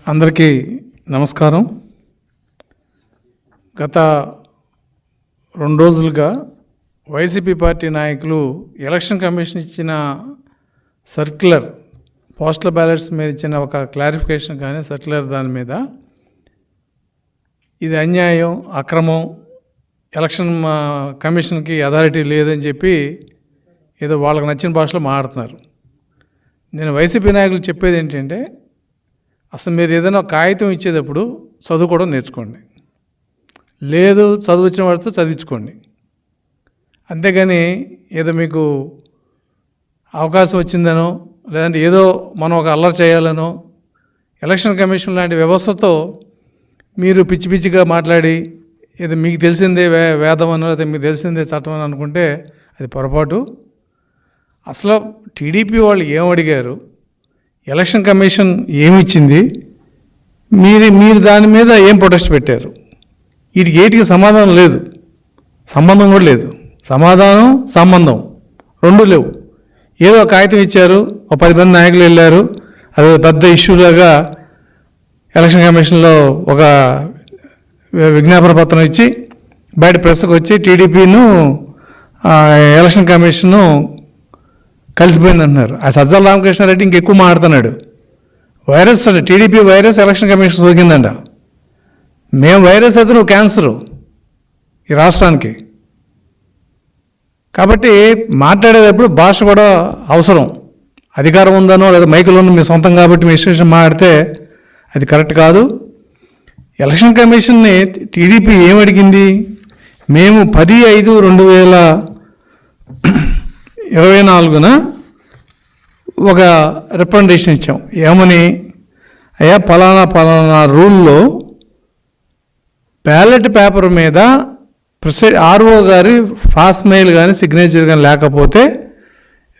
అందరికీ నమస్కారం. గత 2 రోజులుగా వైసీపీ పార్టీ నాయకులు ఎలక్షన్ కమిషన్ ఇచ్చిన సర్క్యులర్, పోస్టల్ బ్యాలెట్స్ మీద ఇచ్చిన ఒక క్లారిఫికేషన్ కానీ సర్క్యులర్ దాని మీద ఇది అన్యాయం, అక్రమం, ఎలక్షన్ కమిషన్కి అథారిటీ లేదని చెప్పి ఏదో వాళ్ళకి నచ్చిన భాషలో మాట్లాడుతున్నారు. నేను వైసీపీ నాయకులు చెప్పేది ఏంటంటే, అసలు మీరు ఏదైనా కాగితం ఇచ్చేటప్పుడు చదువుకోవడం నేర్చుకోండి, లేదు చదువు వచ్చిన వాడితో చదివించుకోండి. అంతేగాని ఏదో మీకు అవకాశం వచ్చిందనో లేదంటే ఏదో మనం ఒక అల్లరి చేయాలనో ఎలక్షన్ కమిషన్ లాంటి వ్యవస్థతో మీరు పిచ్చి పిచ్చిగా మాట్లాడి ఏదో మీకు తెలిసిందే వేదం అనో లేదా మీకు తెలిసిందే చట్టం అని అనుకుంటే అది పొరపాటు. అసలు టీడీపీ వాళ్ళు ఏమడిగారు, ఎలక్షన్ కమిషన్ ఏమిచ్చింది, మీరు దాని మీద ఏం ప్రొటెస్ట్ పెట్టారు? వీటికి సమాధానం లేదు, సంబంధం కూడా లేదు. సమాధానం సంబంధం రెండూ లేవు. ఏదో కాగితం ఇచ్చారు, ఒక 10 మంది నాయకులు వెళ్ళారు, అది పెద్ద ఇష్యూలాగా ఎలక్షన్ కమిషన్లో ఒక విజ్ఞాపన పత్రం ఇచ్చి బయట ప్రెస్కి వచ్చి టీడీపీను ఎలక్షన్ కమిషను కలిసిపోయింది అంటున్నారు. ఆ సజ్జల రామకృష్ణారెడ్డి ఇంకెక్కువ మాట్లాడుతున్నాడు. వైరస్ అండి, టీడీపీ వైరస్ ఎలక్షన్ కమిషన్ సోకిందంట. మేము వైరస్ అయితే నువ్వు క్యాన్సరు ఈ రాష్ట్రానికి. కాబట్టి మాట్లాడేటప్పుడు భాష కూడా అవసరం. అధికారం ఉందనో లేదా మైకులో మీ సొంతం కాబట్టి మీ ఇష్టం మాట్లాడితే అది కరెక్ట్ కాదు. ఎలక్షన్ కమిషన్ని టీడీపీ ఏమడిగింది? మేము 10/5/2024 ఒక రిప్రజెంటేషన్ ఇచ్చాం. ఏమని? అయ్యా పలానా రూల్లో బ్యాలెట్ పేపర్ మీద ఆర్ఓ గారి ఫాస్ట్ మెయిల్ కానీ సిగ్నేచర్ కానీ లేకపోతే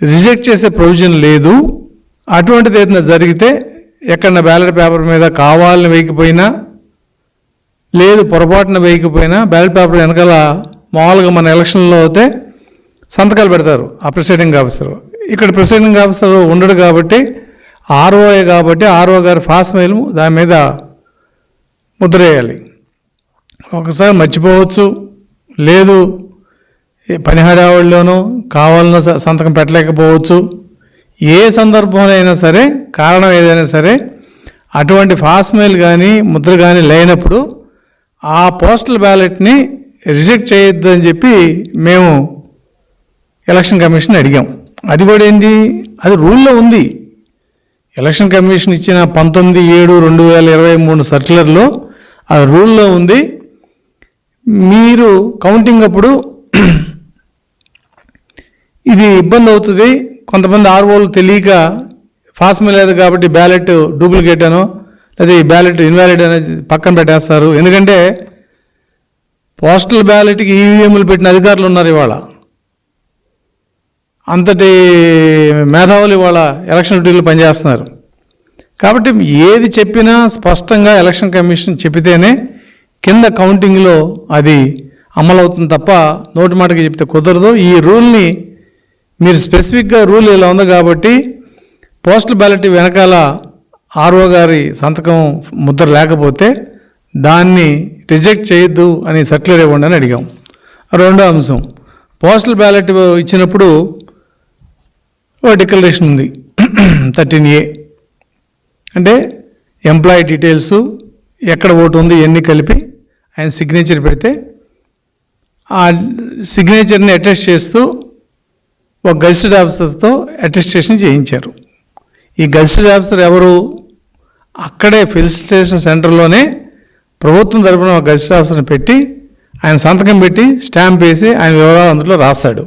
రిజెక్ట్ చేసే ప్రొవిజన్ లేదు. అటువంటిది ఏదైనా జరిగితే ఎక్కడన్నా బ్యాలెట్ పేపర్ మీద కావాలని వేయకపోయినా లేదు పొరపాటున వేయకపోయినా బ్యాలెట్ పేపర్ వెనకాల మామూలుగా మన ఎలక్షన్లో అయితే సంతకాలు పెడతారు ఆ ప్రిసైడింగ్ ఆఫీసర్. ఇక్కడ ప్రిసైడింగ్ ఆఫీసర్ ఉండడు కాబట్టి ఆర్ఓఏ కాబట్టి ఆర్ఓ గారి ఫాస్ట్ మెయిల్ దాని మీద ముద్ర వేయాలి. ఒకసారి మర్చిపోవచ్చు, లేదు పని హడావుడిలోనూ కావాలనో సంతకం పెట్టలేకపోవచ్చు. ఏ సందర్భంలో అయినా సరే, కారణం ఏదైనా సరే, అటువంటి ఫాస్ట్ మెయిల్ కానీ ముద్ర కానీ లేనప్పుడు ఆ పోస్టల్ బ్యాలెట్ని రిజెక్ట్ చేయొద్దు అని చెప్పి మేము ఎలక్షన్ కమిషన్ అడిగాం. అది కూడా ఏంటి, అది రూల్లో ఉంది. ఎలక్షన్ కమిషన్ ఇచ్చిన 19/7/2023 సర్క్యులర్లో ఆ రూల్లో ఉంది. మీరు కౌంటింగ్ అప్పుడు ఇది ఇబ్బంది అవుతుంది, కొంతమంది ఆర్ఓలు తెలియక ఫాస్ట్ మెయిల్ లేదు కాబట్టి బ్యాలెట్ డూప్లికేట్ అనో లేదా ఈ బ్యాలెట్ ఇన్వాలిడ్ అనేది పక్కన పెట్టేస్తారు. ఎందుకంటే పోస్టల్ బ్యాలెట్కి ఈవీఎంలు పెట్టిన అధికారులు ఉన్నారు ఇవాళ. అంతటి మేధావులు ఇవాళ ఎలక్షన్ డ్యూటీలో పనిచేస్తున్నారు. కాబట్టి ఏది చెప్పినా స్పష్టంగా ఎలక్షన్ కమిషన్ చెప్పితేనే కింద కౌంటింగ్లో అది అమలవుతుంది తప్ప నోటి మాటకి చెప్తే కుదరదు. ఈ రూల్ని మీరు స్పెసిఫిక్గా రూల్ ఇలా ఉంది కాబట్టి పోస్టల్ బ్యాలెట్ వెనకాల ఆర్ఓ గారి సంతకం ముద్ర లేకపోతే దాన్ని రిజెక్ట్ చేయొద్దు అని సర్క్యులర్ ఇవ్వండి అని అడిగాం. రెండో అంశం, పోస్టల్ బ్యాలెట్ ఇచ్చినప్పుడు ఒక డిక్లరేషన్ ఉంది 13A. అంటే ఎంప్లాయీ డీటెయిల్స్, ఎక్కడ ఓటు ఉంది ఎన్ని కలిపి ఆయన సిగ్నేచర్ పెడితే ఆ సిగ్నేచర్ని అటెస్ట్ చేస్తూ ఒక గజిటెడ్ ఆఫీసర్తో అటెస్టేషన్ చేయించారు. ఈ గజిటెడ్ ఆఫీసర్ ఎవరు? అక్కడే ఫెలిసిటేషన్ సెంటర్లోనే ప్రభుత్వం తరఫున ఒక గజిటెడ్ ఆఫీసర్ని పెట్టి ఆయన సంతకం పెట్టి స్టాంప్ వేసి ఆయన వివరాలు అందులో రాస్తాడు.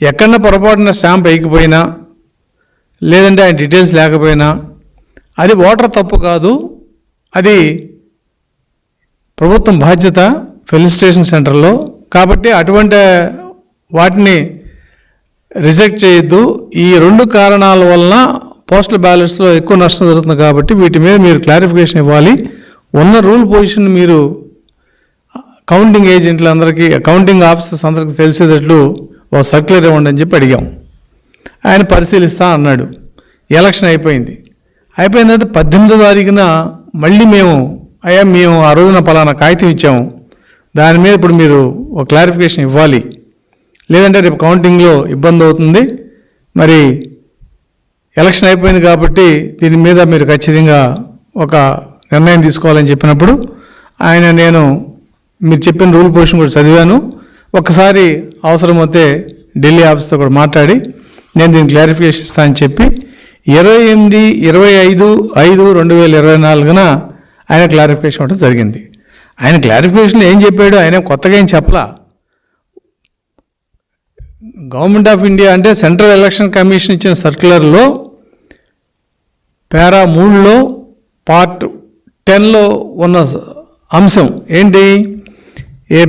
ఎక్కడన్నా పొరపాటున స్టాంప్ వేయకపోయినా లేదంటే ఆయన డీటెయిల్స్ లేకపోయినా అది ఓటర్ తప్పు కాదు, అది ప్రభుత్వం బాధ్యత ఫెలిసిటేషన్ సెంటర్లో. కాబట్టి అటువంటి వాటిని రిజెక్ట్ చేయొద్దు. ఈ 2 కారణాల వలన పోస్టల్ బ్యాలెట్స్లో ఎక్కువ నష్టం జరుగుతుంది కాబట్టి వీటి మీద మీరు క్లారిఫికేషన్ ఇవ్వాలి. ఉన్న రూల్ పొజిషన్ మీరు కౌంటింగ్ ఏజెంట్లందరికీ, కౌంటింగ్ ఆఫీసర్స్ అందరికీ తెలిసేటట్లు ఒక సర్క్యులర్ ఇవ్వండి అని చెప్పి అడిగాం. ఆయన పరిశీలిస్తా అన్నాడు. ఎలక్షన్ అయిపోయిన తర్వాత 18వ తారీఖున మళ్ళీ మేము ఆ రోజున పలానా కాగితం ఇచ్చాము, దాని మీద ఇప్పుడు మీరు ఒక క్లారిఫికేషన్ ఇవ్వాలి, లేదంటే రేపు కౌంటింగ్లో ఇబ్బంది అవుతుంది, మరి ఎలక్షన్ అయిపోయింది కాబట్టి దీని మీద మీరు ఖచ్చితంగా ఒక నిర్ణయం తీసుకోవాలని చెప్పినప్పుడు నేను మీరు చెప్పిన రూల్ పొజిషన్ కూడా చదివాను, ఒక్కసారి అవసరమైతే ఢిల్లీ ఆఫీస్తో కూడా మాట్లాడి నేను దీనికి క్లారిఫికేషన్ ఇస్తానని చెప్పి 25/5/2024 ఆయన క్లారిఫికేషన్ ఇవ్వడం జరిగింది. ఆయన క్లారిఫికేషన్లో ఏం చెప్పాడు, ఆయన కొత్తగా ఏం చెప్పలా. గవర్నమెంట్ ఆఫ్ ఇండియా అంటే సెంట్రల్ ఎలక్షన్ కమిషన్ ఇచ్చిన సర్క్యులర్లో పారా 3లో పార్ట్ 10లో ఉన్న అంశం ఏంటి, a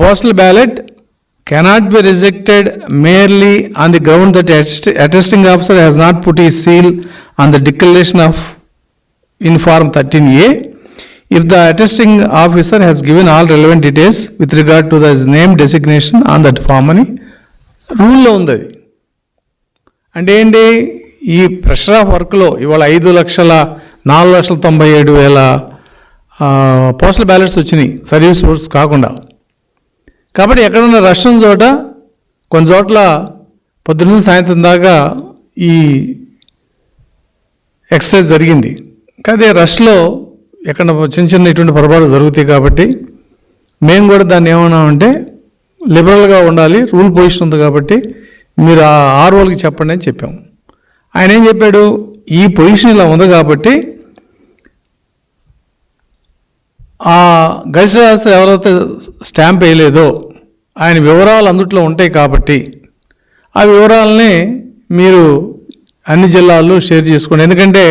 postal ballot cannot be rejected merely on the ground that attesting officer has not put his seal on the declaration of in form 13A if the attesting officer has given all relevant details with regard to the name designation on that form అని రూల్లో ఉంది. అది అంటే ఏంటి, ఈ pressure of వర్క్లో ఇవాళ 5,04,97,000 postal ballots వచ్చినాయి service rules కాకుండా. కాబట్టి ఎక్కడున్న రష్ ఉన్న చోట కొన్ని చోట్ల పొద్దున్న సాయంత్రం దాకా ఈ ఎక్సర్సైజ్ జరిగింది. కానీ రష్లో ఎక్కడ చిన్న ఇటువంటి పొరపాటు జరుగుతాయి కాబట్టి మేము కూడా దాన్ని ఏమన్నామంటే లిబరల్గా ఉండాలి, రూల్ పొజిషన్ ఉంది కాబట్టి మీరు ఆ ఆర్ఓలకి చెప్పండి అని చెప్పాము. ఆయన ఏం చెప్పాడు, ఈ పొజిషన్ ఇలా ఉంది కాబట్టి ఆ గెజిటెడ్ ఆఫీసర్ ఎవరైతే స్టాంప్ వేయలేదో ఆయన వివరాలు అందుట్లో ఉంటాయి కాబట్టి ఆ వివరాలని మీరు అన్ని జిల్లాల్లో షేర్ చేసుకోండి. ఎందుకంటే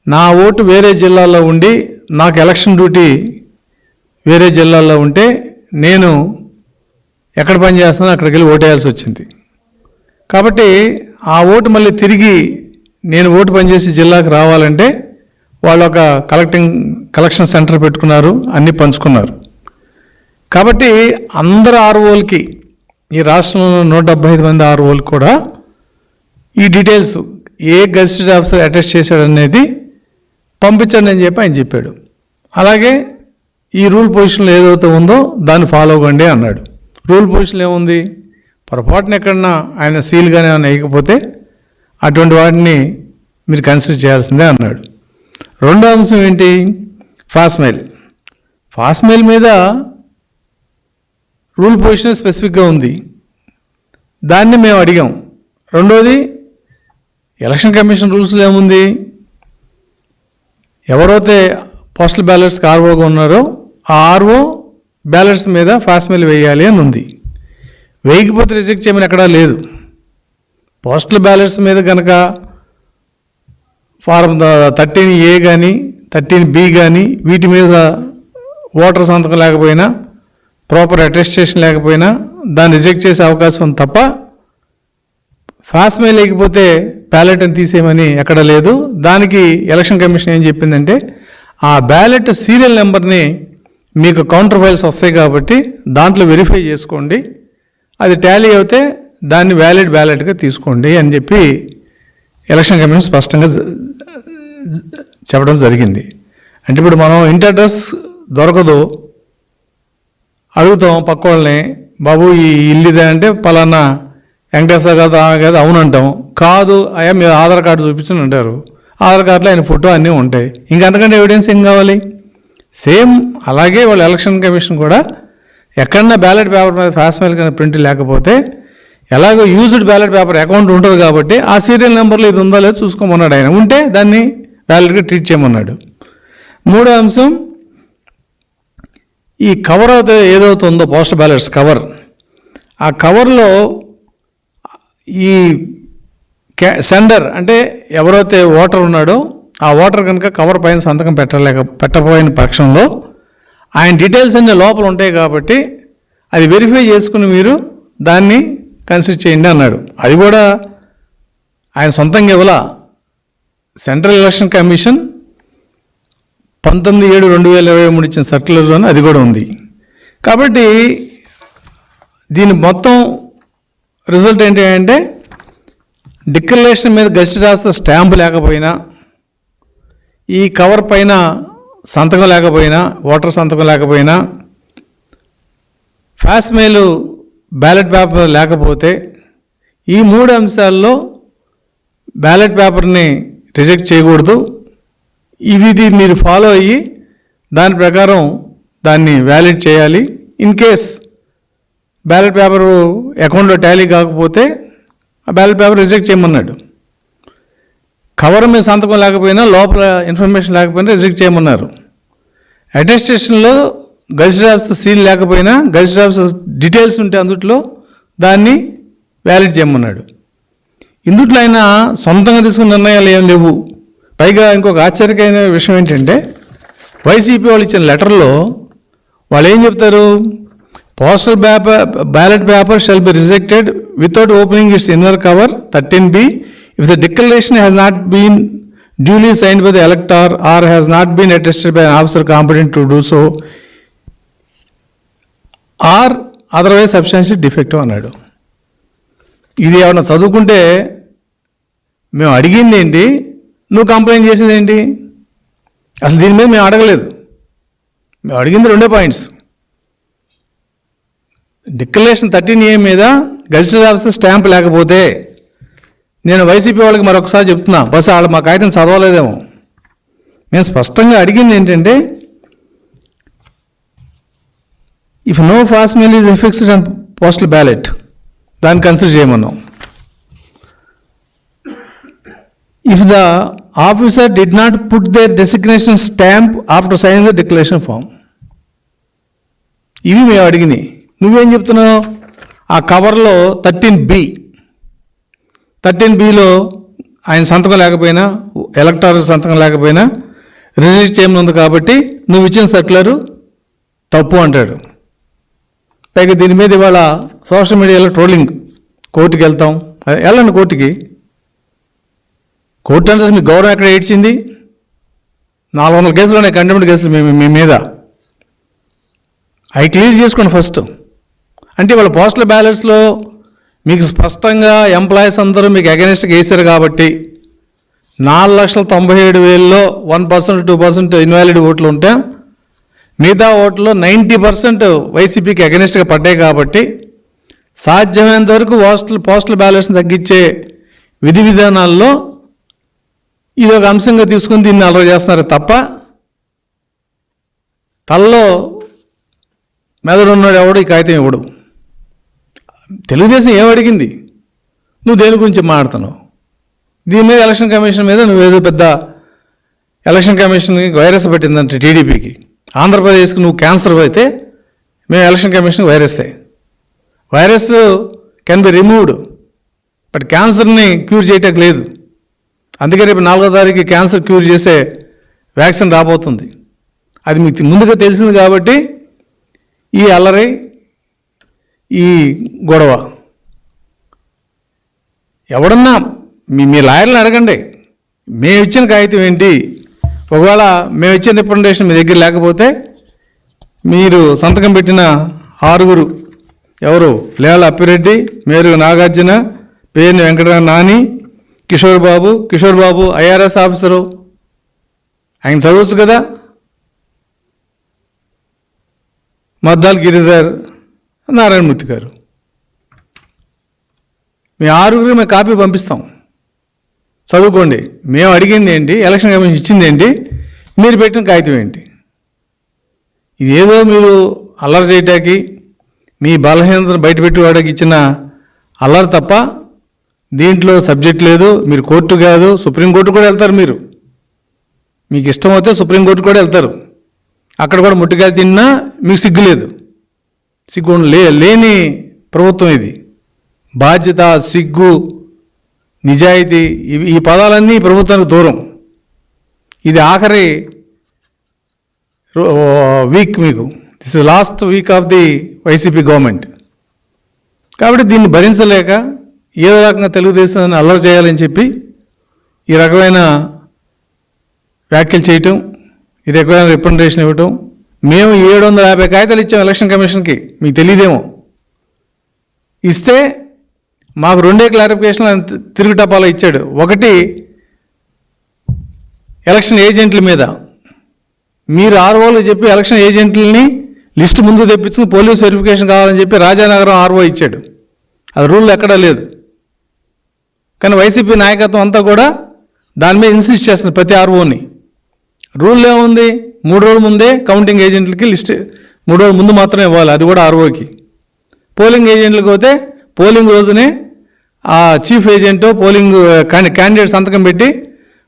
నా ఓటు వేరే జిల్లాలో ఉండి నాకు ఎలక్షన్ డ్యూటీ వేరే జిల్లాలో ఉంటే నేను ఎక్కడ పని చేస్తున్నానో అక్కడికి వెళ్ళి ఓటేయాల్సి వచ్చింది. కాబట్టి ఆ ఓటు మళ్ళీ తిరిగి నేను ఓటు పనిచేసి జిల్లాకు రావాలంటే వాళ్ళు ఒక కలెక్షన్ సెంటర్ పెట్టుకున్నారు, అన్నీ పంచుకున్నారు. కాబట్టి అందరు ఆర్ఓలకి, ఈ రాష్ట్రంలో 175 మంది ఆర్ఓలకి కూడా ఈ డీటెయిల్స్ ఏ గెజిటెడ్ ఆఫీసర్ అటెస్ట్ చేశాడనేది పంపించండి అని చెప్పి ఆయన చెప్పాడు. అలాగే ఈ రూల్ పొజిషన్లో ఏదైతే ఉందో దాన్ని ఫాలో అవ్వండి అన్నాడు. రూల్ పొజిషన్లో ఏముంది, పొరపాటున ఎక్కడన్నా ఆయన సీల్ కానీ ఏమైనా వేయకపోతే అటువంటి వాటిని మీరు కన్సిడర్ చేయాల్సిందే అన్నాడు. రెండో అంశం ఏంటి, ఫాస్ట్ మెయిల్ మీద రూల్ పొజిషన్ స్పెసిఫిక్గా ఉంది, దాన్ని మేము అడిగాం. రెండోది ఎలక్షన్ కమిషన్ రూల్స్లో ఏముంది, ఎవరైతే పోస్టల్ బ్యాలెట్స్కి ఆర్ఓగా ఉన్నారో ఆ ఆర్ఓ బ్యాలెట్స్ మీద ఫాస్ట్ మెయిల్ వేయాలి అని ఉంది. వేయకపోతే రిజెక్ట్ చేయమని ఎక్కడా లేదు. పోస్టల్ బ్యాలెట్స్ మీద కనుక ఫారం 13A కానీ 13B కానీ వీటి మీద ఓటర్ సంతకం లేకపోయినా, ప్రాపర్ అటెస్టేషన్ లేకపోయినా దాన్ని రిజెక్ట్ చేసే అవకాశం ఉంది తప్ప ఫాస్ట్ మెయిల్ లేకపోతే బ్యాలెట్ అని తీసేయమని ఎక్కడ లేదు. దానికి ఎలక్షన్ కమిషన్ ఏం చెప్పిందంటే ఆ బ్యాలెట్ సీరియల్ నెంబర్ని మీకు కౌంటర్ ఫైల్స్ వస్తాయి కాబట్టి దాంట్లో వెరిఫై చేసుకోండి, అది టాలీ అవుతే దాన్ని వ్యాలిడ్ బ్యాలెట్గా తీసుకోండి అని చెప్పి ఎలక్షన్ కమిషన్ స్పష్టంగా చెప్పడం జరిగింది. అంటే ఇప్పుడు మనం ఇంటి అడ్రస్ దొరకదు, అడుగుతాం పక్క వాళ్ళని, బాబు ఈ ఇల్లు ఇదే అంటే పలానా వెంకటేశ్వర గారు కాదు, అవునంటాం. కాదు అయ్యా మీరు ఆధార్ కార్డు చూపించని అంటారు, ఆధార్ కార్డులో ఆయన ఫోటో అన్నీ ఉంటాయి, ఇంకంతకంటే ఎవిడెన్స్ ఏం కావాలి. సేమ్ అలాగే వాళ్ళు ఎలక్షన్ కమిషన్ కూడా ఎక్కడన్నా బ్యాలెట్ పేపర్ మీద ఫాస్ట్ మెయిల్ కానీ ప్రింట్ లేకపోతే ఎలాగో యూజ్డ్ బ్యాలెట్ పేపర్ అకౌంట్ ఉంటుంది కాబట్టి ఆ సీరియల్ నెంబర్లో ఇది ఉందో లేదో చూసుకోమన్నాడు. ఆయన ఉంటే దాన్ని వ్యాలిడ్గా ట్రీట్ చేయమన్నాడు. మూడో అంశం, ఈ కవర్ అయితే ఏదైతే ఉందో పోస్టల్ బ్యాలెట్స్ కవర్, ఆ కవర్లో ఈ సెండర్ అంటే ఎవరైతే ఓటర్ ఉన్నాడో ఆ ఓటర్ కనుక కవర్ పైన సంతకం పెట్టకపోయిన పక్షంలో ఆయన డీటెయిల్స్ అన్నీ లోపల ఉంటాయి కాబట్టి అది వెరిఫై చేసుకుని మీరు దాన్ని కన్సిడర్ చేయండి అన్నాడు. అది కూడా ఆయన సొంతంగా ఇవ్వలా, సెంట్రల్ ఎలక్షన్ కమిషన్ 19/7/2023 ఇచ్చిన సర్క్యులర్లోనే అది కూడా ఉంది. కాబట్టి దీని మొత్తం రిజల్ట్ ఏంటి అంటే డిక్లరేషన్ మీద గెజిటెడ్ ఆఫీసర్ స్టాంపు లేకపోయినా, ఈ కవర్ పైన సంతకం లేకపోయినా, ఓటర్ సంతకం లేకపోయినా, ఫ్యాక్స్ మెయిల్ బ్యాలెట్ పేపర్ లేకపోతే, ఈ 3 అంశాల్లో బ్యాలెట్ పేపర్ని రిజెక్ట్ చేయకూడదు. ఇది మీరు ఫాలో అయ్యి దాని ప్రకారం దాన్ని వ్యాలిడ్ చేయాలి. ఇన్ కేస్ బ్యాలెట్ పేపరు అకౌంట్లో టాలీ కాకపోతే ఆ బ్యాలెట్ పేపర్ రిజెక్ట్ చేయమన్నాడు. కవర్ మీద సంతకం లేకపోయినా, లోపల ఇన్ఫర్మేషన్ లేకపోయినా రిజెక్ట్ చేయమన్నారు. అటెస్టేషన్లో గెజిటెడ్ ఆఫీసర్ సీల్ లేకపోయినా, గెజిటెడ్ ఆఫీసర్ డీటెయిల్స్ ఉంటే అందుట్లో దాన్ని వ్యాలిడ్ చేయమన్నాడు. ఇందుట్లో అయినా సొంతంగా తీసుకున్న నిర్ణయాలు ఏం లేవు. పైగా ఇంకొక ఆశ్చర్యకరమైన విషయం ఏంటంటే, వైసీపీ వాళ్ళు ఇచ్చిన లెటర్లో వాళ్ళు ఏం చెప్తారు, postal ballet paper shall be rejected without opening its inner cover 13B if the declaration has not been duly signed by the elector or has not been attested by an officer competent to do so or otherwise substantial defective అన్నాడు. ఇది ఏమన్నా చదువుకుంటే మేము అడిగింది ఏంటి, నువ్వు complaint చేసేది ఏంటి? అసలు దీని మీద మేము అడగలేదు. మేము అడిగింది 2 పాయింట్స్. డిక్లరేషన్ 13A మీద గెజిటెడ్ ఆఫీసర్ స్టాంప్ లేకపోతే, నేను వైసీపీ వాళ్ళకి మరొకసారి చెప్తున్నా, బస్ వాళ్ళు మా కాగితం చదవలేదేమో. మేము స్పష్టంగా అడిగింది ఏంటంటే, if no facsimile is fixed and postal ballot, దాన్ని కన్సిడర్ చేయమన్నాం. If the officer did not put their designation stamp after signing the declaration form, ఇవి మేము అడిగినాయి. నువ్వేం చెప్తున్నావు, ఆ కవర్లో 13Bలో ఆయన సంతకం లేకపోయినా, ఎలక్టర్ సంతకం లేకపోయినా రిజిస్టర్ చేయమని కాబట్టి నువ్వు ఇచ్చిన సర్క్యులరు తప్పు అంటాడు. పైగా దీని మీద ఇవాళ సోషల్ మీడియాలో ట్రోలింగ్, కోర్టుకి వెళ్తాం. వెళ్ళండి కోర్టుకి. కోర్టు అంటే మీ గౌరవం ఎక్కడ ఏడ్చింది? 400 కేసులు ఉన్నాయి, కంటెంప్ట్ కేసులు మీ మీద. అవి క్లియర్ చేసుకోండి ఫస్ట్. అంటే వాళ్ళ పోస్టల్ బ్యాలెట్స్లో మీకు స్పష్టంగా ఎంప్లాయీస్ అందరూ మీకు అగెనిస్ట్గా వేశారు కాబట్టి 4,97,000లో 1% 2% ఇన్వాలిడ్ ఓట్లు ఉంటే, మిగతా ఓట్లో 90% వైసీపీకి అగెనిస్ట్గా పడ్డాయి కాబట్టి సాధ్యమైనంత వరకు పోస్టల్ బ్యాలెట్స్ని తగ్గించే విధి విధానాల్లో ఇది ఒక అంశంగా తీసుకుని దీన్ని అలవాటు చేస్తున్నారు తప్ప, తల్లో మెదడు ఉన్నాడు ఎవడు ఈ కాగితం ఇవ్వడు. తెలుగుదేశం ఏమడిగింది, నువ్వు దేని గురించి మాట్లాడుతున్నావు? దీని మీద ఎలక్షన్ కమిషన్ మీద నువ్వేదో పెద్ద ఎలక్షన్ కమిషన్కి వైరస్ పెట్టిందంటే టీడీపీకి. ఆంధ్రప్రదేశ్కి నువ్వు క్యాన్సర్ అయితే మేము ఎలక్షన్ కమిషన్కి virus can be removed, but క్యాన్సర్ని క్యూర్ చేయటం లేదు. అందుకే రేపు 4వ తారీఖు క్యాన్సర్ క్యూర్ చేసే వ్యాక్సిన్ రాబోతుంది. అది మీకు ముందుగా తెలిసింది కాబట్టి ఈ అల్లరి, ఈ గొడవ. ఎవడన్నా మీ లాయర్లను అడగండి, మేము ఇచ్చిన కాగితం ఏంటి? ఒకవేళ మేము ఇచ్చిన రిప్రజెంటేషన్ మీ దగ్గర లేకపోతే మీరు సంతకం పెట్టిన 6 ఎవరు, లేళ్ల అప్పిరెడ్డి, మేరు నాగార్జున, పేర్ని వెంకటరామ నాని, కిషోర్ బాబు ఐఆర్ఎస్ ఆఫీసరు, ఆయన చదవచ్చు కదా. మద్దాల్ గిరిధర్, నారాయణమూర్తి గారు, మీ 6 మేము కాపీ పంపిస్తాం, చదువుకోండి. మేము అడిగింది ఏంటి, ఎలక్షన్ కమిషన్ ఇచ్చింది ఏంటి, మీరు పెట్టిన కాగితం ఏంటి? ఇదేదో మీరు అల్లరి చేయటానికి, మీ బలహీనతను బయటపెట్టేవాడికి ఇచ్చిన అల్లరి తప్ప దీంట్లో సబ్జెక్ట్ లేదు. మీరు కోర్టు కాదు, సుప్రీంకోర్టు కూడా వెళ్తారు. మీకు ఇష్టమైతే సుప్రీంకోర్టు కూడా వెళ్తారు. అక్కడ కూడా ముట్టికాయలు తిన్నా మీకు సిగ్గు లేదు. సిగ్గు లేని ప్రభుత్వం ఇది. బాధ్యత, సిగ్గు, నిజాయితీ, ఈ పదాలన్నీ ప్రభుత్వానికి దూరం. ఇది ఆఖరి వీక్ మీకు. This is last week off the YCP government. కాబట్టి దీన్ని భరించలేక ఏదో రకంగా తెలుగుదేశాన్ని అల్లరి చేయాలని చెప్పి ఈ రకమైన వ్యాఖ్యలు చేయటం, ఈ రకమైన రిప్రజెంటేషన్ ఇవ్వటం, మేము 750 కాగితాలు ఇచ్చాం ఎలక్షన్ కమిషన్కి, మీకు తెలియదేమో. ఇస్తే మాకు 2 క్లారిఫికేషన్లు తిరుగు టపాలో ఇచ్చాడు. ఒకటి ఎలక్షన్ ఏజెంట్ల మీద, మీరు ఆర్ఓలు చెప్పి ఎలక్షన్ ఏజెంట్లని లిస్టు ముందు తెప్పించుకుని పోలీస్ వెరిఫికేషన్ కావాలని చెప్పి రాజానగరం ఆర్ఓ ఇచ్చాడు. అది రూల్ ఎక్కడా లేదు. కానీ వైసీపీ నాయకత్వం అంతా కూడా దాని మీద ఇన్సిస్ట్ చేస్తుంది ప్రతి ఆర్ఓని. రూల్ ఏముంది, 3 రోజుల ముందే కౌంటింగ్ ఏజెంట్లకి లిస్ట్ 3 రోజుల ముందు మాత్రమే ఇవ్వాలి, అది కూడా ఆర్ఓకి. పోలింగ్ ఏజెంట్లకు పోతే పోలింగ్ రోజునే ఆ చీఫ్ ఏజెంట్ పోలింగ్ క్యాండిడేట్ సంతకం పెట్టి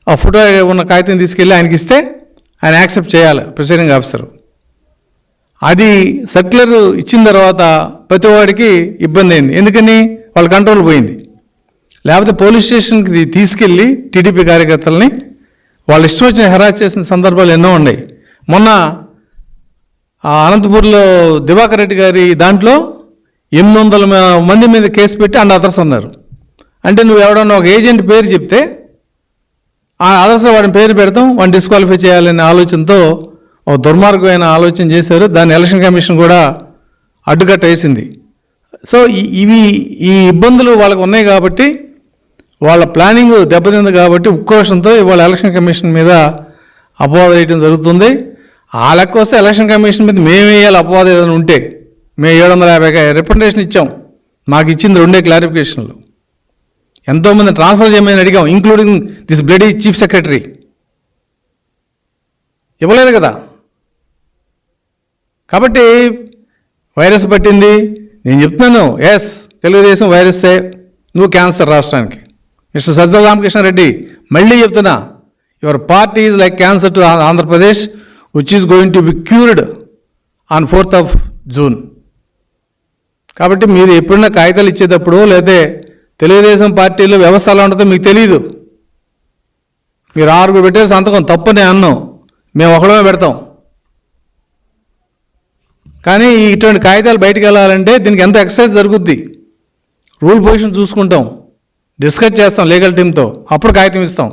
ఆ ఫోటో ఉన్న కాగితం తీసుకెళ్ళి ఆయనకి ఇస్తే ఆయన యాక్సెప్ట్ చేయాలి ప్రిసైడింగ్ ఆఫీసర్. అది సర్క్యులర్ ఇచ్చిన తర్వాత ప్రతి వాడికి ఇబ్బంది అయింది. ఎందుకని? వాళ్ళ కంట్రోల్ పోయింది. లేకపోతే పోలీస్ స్టేషన్కి తీసుకెళ్ళి టీడీపీ కార్యకర్తలని వాళ్ళు ఇష్టం వచ్చిన హెరాస్ చేసిన సందర్భాలు ఎన్నో ఉన్నాయి. మొన్న అనంతపూర్లో దివాకర్ రెడ్డి గారి దాంట్లో 800 మంది మీద కేసు పెట్టి అండ్ అదర్స్ అన్నారు. అంటే నువ్వు ఎవడన్నా ఒక ఏజెంట్ పేరు చెప్తే ఆ అదర్స్ వాడిని పేరు పెడతాం, వాడిని డిస్క్వాలిఫై చేయాలనే ఆలోచనతో ఒక దుర్మార్గమైన ఆలోచన చేశారు. దాన్ని ఎలక్షన్ కమిషన్ కూడా అడ్డుకట్ట వేసింది. సో ఈ ఇబ్బందులు వాళ్ళకు ఉన్నాయి కాబట్టి, వాళ్ళ ప్లానింగ్ దెబ్బతింది కాబట్టి ఉక్రోషంతో ఇవాళ ఎలక్షన్ కమిషన్ మీద అపవాదం వేయడం జరుగుతుంది. ఆ లెక్క వస్తే ఎలక్షన్ కమిషన్ మీద మేము వేయాలి అపవాదం ఏదైనా ఉంటే. మేము 750 రిప్రజెంటేషన్ ఇచ్చాం, మాకు ఇచ్చింది 2 క్లారిఫికేషన్లు. ఎంతోమంది ట్రాన్స్ఫర్ చేయమని అడిగాం, including this bloody chief secretary. ఇవ్వలేదు కదా. కాబట్టి వైరస్ పట్టింది. నేను చెప్తున్నాను, ఎస్ తెలుగుదేశం వైరస్సే, నువ్వు క్యాన్సర్ రాష్ట్రానికి. మిస్టర్ సజ్జల రామకృష్ణారెడ్డి మళ్ళీ చెప్తున్నా, your party is like cancer to Andhra Pradesh which is going to be cured on 4th June. కాబట్టి మీరు ఎప్పుడైనా కాగితాలు ఇచ్చేటప్పుడు లేకపోతే తెలుగుదేశం పార్టీలో వ్యవస్థ ఎలా ఉంటుందో మీకు తెలియదు. మీరు 6 పెట్టారు సంతకం, తప్పనే అన్నాం, మేము ఒకడమే పెడతాం. కానీ ఇటువంటి కాగితాలు బయటకు వెళ్ళాలంటే దీనికి ఎంత ఎక్సర్సైజ్ జరుగుద్ది. రూల్ పొజిషన్ చూసుకుంటాం, డిస్కస్ చేస్తాం లీగల్ టీంతో, అప్పుడు కాగితం ఇస్తాం.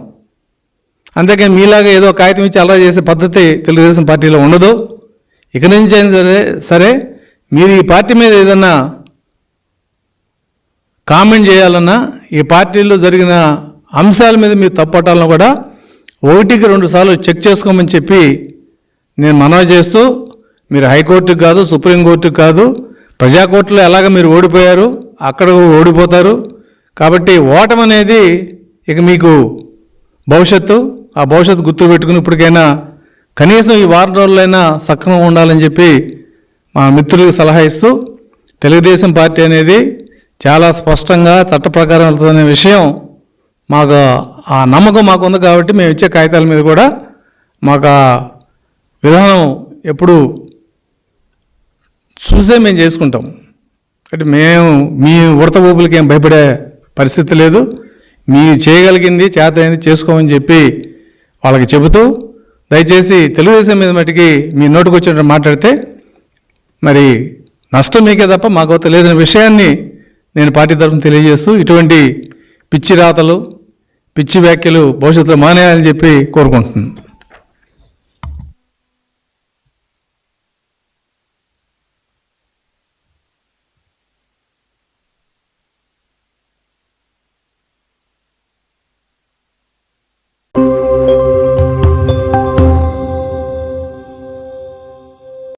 అంతేకాని మీలాగా ఏదో కాగితం ఇచ్చి అలా చేసే పద్ధతి తెలుగుదేశం పార్టీలో ఉండదు. ఇక నుంచి అయినా సరే మీరు ఈ పార్టీ మీద ఏదన్నా కామెంట్ చేయాలన్నా, ఈ పార్టీలో జరిగిన అంశాల మీద మీరు తప్పట్టాలను కూడా 1కి 2 సార్లు చెక్ చేసుకోమని చెప్పి నేను మనవి చేస్తూ, మీరు హైకోర్టుకు కాదు, సుప్రీంకోర్టుకు కాదు, ప్రజాకోర్టులో ఎలాగ మీరు ఓడిపోయారు అక్కడ ఓడిపోతారు. కాబట్టి ఓటమి అనేది ఇక మీకు భవిష్యత్తు, ఆ భవిష్యత్తు గుర్తుపెట్టుకుని ఇప్పటికైనా కనీసం ఈ వారం రోజులైనా సక్రమంగా ఉండాలని చెప్పి మా మిత్రులకు సలహా ఇస్తూ, తెలుగుదేశం పార్టీ అనేది చాలా స్పష్టంగా చట్ట ప్రకారం వెళ్తుందనే విషయం మాకు ఆ నమ్మకం మాకు ఉంది. కాబట్టి మేము ఇచ్చే కాగితాల మీద కూడా మాకు ఆ విధానం ఎప్పుడు చూసే మేము చేసుకుంటాం. అంటే మేము మీ ఉడత ఊపులకి ఏం భయపడే పరిస్థితి లేదు. మీ చేయగలిగింది చేతైంది చేసుకోమని చెప్పి వాళ్ళకి చెబుతూ, దయచేసి తెలుగుదేశం మీద మటుకి మీ నోటికి వచ్చినట్టు మాట్లాడితే మరి నష్టం మీకే తప్ప మాకు తెలియదనే విషయాన్ని నేను పార్టీ తరఫున తెలియజేస్తూ, ఇటువంటి పిచ్చి రాతలు, పిచ్చి వ్యాఖ్యలు భవిష్యత్తులో మానేయాలని చెప్పి కోరుకుంటున్నాను.